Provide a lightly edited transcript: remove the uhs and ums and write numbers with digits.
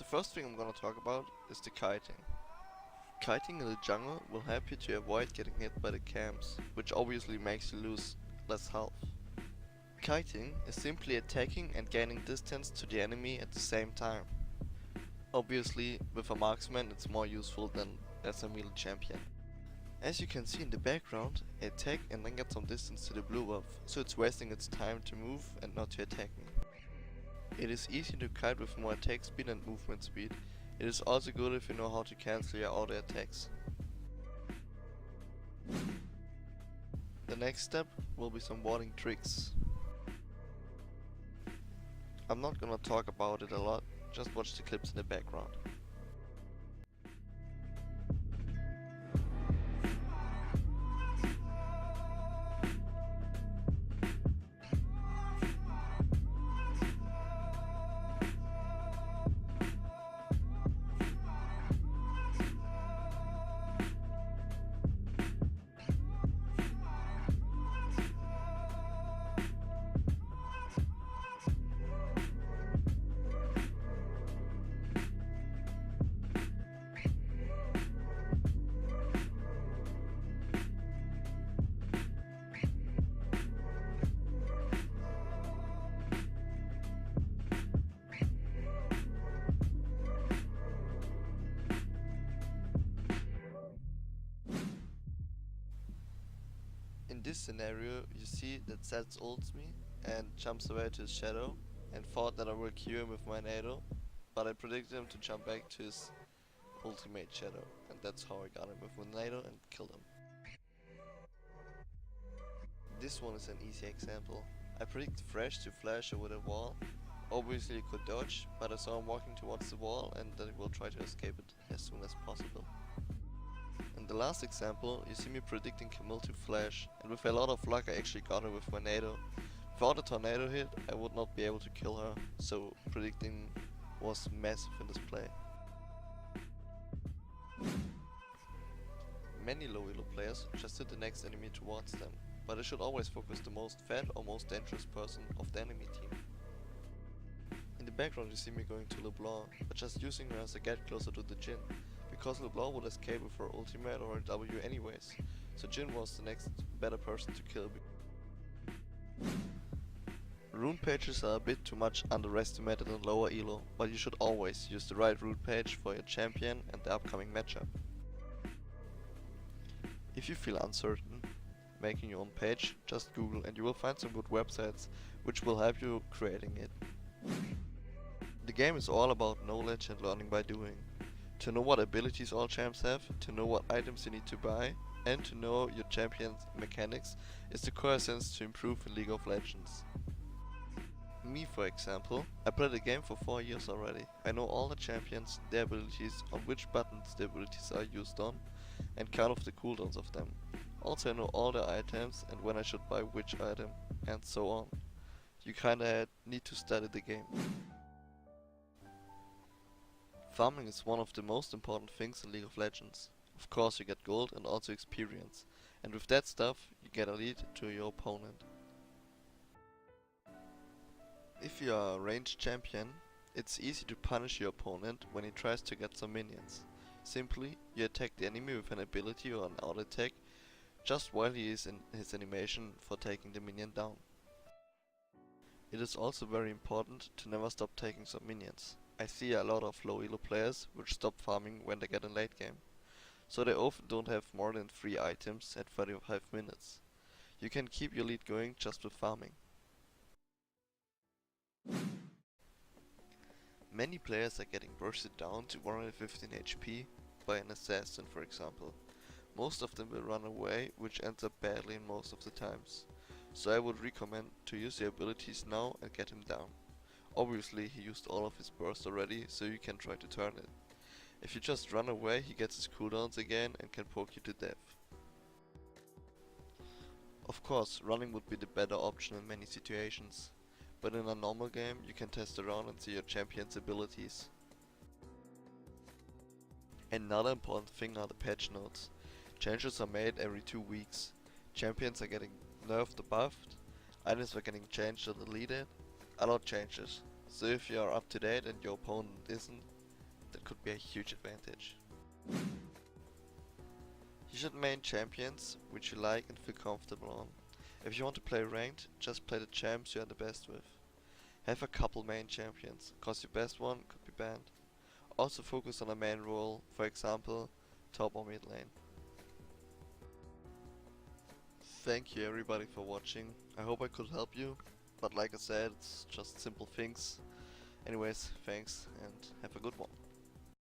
first thing I'm gonna talk about is the kiting. Kiting in the jungle will help you to avoid getting hit by the camps, which obviously makes you lose less health. Kiting is simply attacking and gaining distance to the enemy at the same time. Obviously, with a marksman it's more useful than as a melee champion. As you can see in the background, I attack and then get some distance to the blue buff, so it's wasting its time to move and not to attack me. It is easy to kite with more attack speed and movement speed. It is also good if you know how to cancel your auto attacks. The next step will be some warding tricks. I'm not gonna talk about it a lot, just watch the clips in the background. In this scenario, you see that Zeds ults me and jumps away to his shadow and thought that I will cure him with my nado, but I predicted him to jump back to his ultimate shadow, and that's how I got him with my nado and killed him. This one is an easy example. I predicted Fresh to flash over the wall. Obviously he could dodge, but I saw him walking towards the wall and that he will try to escape it as soon as possible. In the last example, you see me predicting Camille to flash, and with a lot of luck I actually got her with my nado. Without a tornado hit, I would not be able to kill her, so predicting was massive in this play. Many low elo players just hit the next enemy towards them, but they should always focus the most fed or most dangerous person of the enemy team. In the background you see me going to LeBlanc, but just using her as a get closer to the Jhin, because LeBlanc would escape with her ultimate or a W anyways, so Jhin was the next better person to kill. Rune pages are a bit too much underestimated in lower elo, but you should always use the right rune page for your champion and the upcoming matchup. If you feel uncertain making your own page, just Google and you will find some good websites which will help you creating it. The game is all about knowledge and learning by doing. To know what abilities all champs have, to know what items you need to buy, and to know your champion's mechanics is the core essence to improve in League of Legends. Me, for example, I played the game for 4 years already. I know all the champions, their abilities, on which buttons the abilities are used on, and kind of the cooldowns of them. Also I know all the items and when I should buy which item, and so on. You kinda need to study the game. Farming is one of the most important things in League of Legends. Of course you get gold and also experience, and with that stuff you get a lead to your opponent. If you are a ranged champion, it's easy to punish your opponent when he tries to get some minions. Simply, you attack the enemy with an ability or an auto attack just while he is in his animation for taking the minion down. It is also very important to never stop taking some minions. I see a lot of low elo players which stop farming when they get in late game, so they often don't have more than 3 items at 35 minutes. You can keep your lead going just with farming. Many players are getting bursted down to 115 HP by an assassin, for example. Most of them will run away, which ends up badly in most of the times. So I would recommend to use your abilities now and get him down. Obviously he used all of his burst already, so you can try to turn it. If you just run away, he gets his cooldowns again and can poke you to death. Of course, running would be the better option in many situations, but in a normal game you can test around and see your champion's abilities. Another important thing are the patch notes. Changes are made every 2 weeks. Champions are getting nerfed or buffed, items are getting changed or deleted, a lot changes. So if you are up to date and your opponent isn't, that could be a huge advantage. You should main champions which you like and feel comfortable on. If you want to play ranked, just play the champs you are the best with. Have a couple main champions, cause your best one could be banned. Also focus on a main role, for example, top or mid lane. Thank you everybody for watching. I hope I could help you, but like I said, it's just simple things. Anyways, thanks and have a good one.